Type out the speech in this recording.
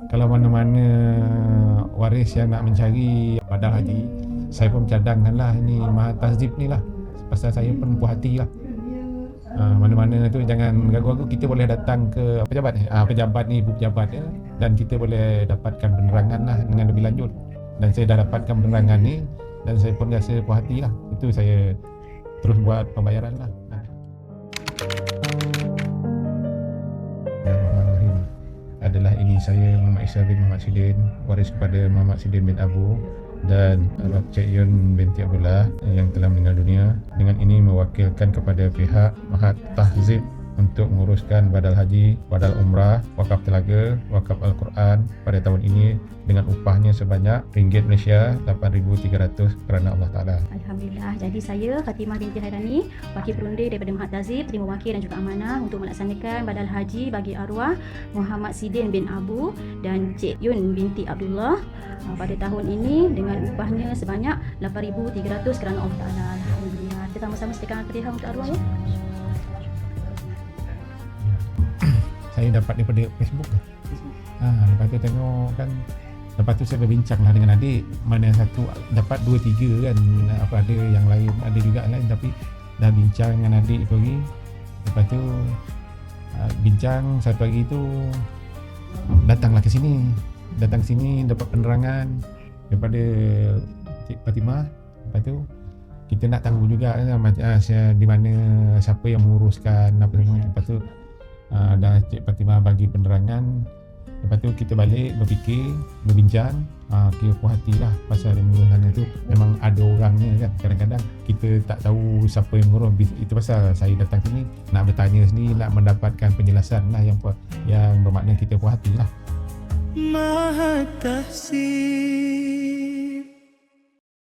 Kalau mana-mana waris yang nak mencari badal haji, saya pun cadangkanlah ini Mahat Tahzib ni lah. Pasal saya pun puas hati lah. Mana-mana tu jangan ragu-ragu, kita boleh datang ke pejabat ni, pejabat ni, ibu pejabat ya, dan kita boleh dapatkan penerangan lah dengan lebih lanjut. Dan saya dah dapatkan penerangan ni dan saya pun rasa puas hati lah. Itu saya terus buat pembayaran lah. Bismillahirrahmanirrahim. Adalah ini saya Muhammad Isa bin Muhammad Sidin, waris kepada Muhammad Sidin bin Abu dan Cik Yun binti Abdullah yang telah meninggal dunia. Dengan ini mewakilkan kepada pihak Mahat Tahzib untuk menguruskan badal haji, badal umrah, wakaf telaga, wakaf Al-Quran pada tahun ini dengan upahnya sebanyak ringgit Malaysia 8,300 kerana Allah Ta'ala. Alhamdulillah. Jadi saya Fatimah binti Hairani, wakil perundi daripada Mahat Tahzib, terima wakil dan juga amanah untuk melaksanakan badal haji bagi arwah Muhammad Sidin bin Abu dan Cik Yun binti Abdullah pada tahun ini dengan upahnya sebanyak 8,300 kerana Allah Ta'ala. Alhamdulillah. Kita sama-sama sediakan Al-Fatihah untuk arwah ya. Saya dapat daripada Facebook. Lepas tu tengok kan, lepas tu saya berbincang lah dengan adik, mana satu dapat 2-3 kan, apa ada yang lain, ada juga lain, tapi dah bincang dengan adik tu lagi. Lepas tu bincang satu hari tu datanglah ke sini, dapat penerangan daripada Cik Fatimah. Lepas tu kita nak tahu juga di mana, siapa yang menguruskan apa semua. Lepas tu dah Cik Fatimah bagi penerangan. Lepas tu kita balik berfikir, berbincang, kira puas hati lah pasal yang mengurus sana tu memang ada orangnya kan. Kadang-kadang kita tak tahu siapa yang mengurus. Itu pasal saya datang sini nak bertanya sendiri, nak mendapatkan penjelasan lah yang bermakna kita puas hati lah. Mahat Tahzib.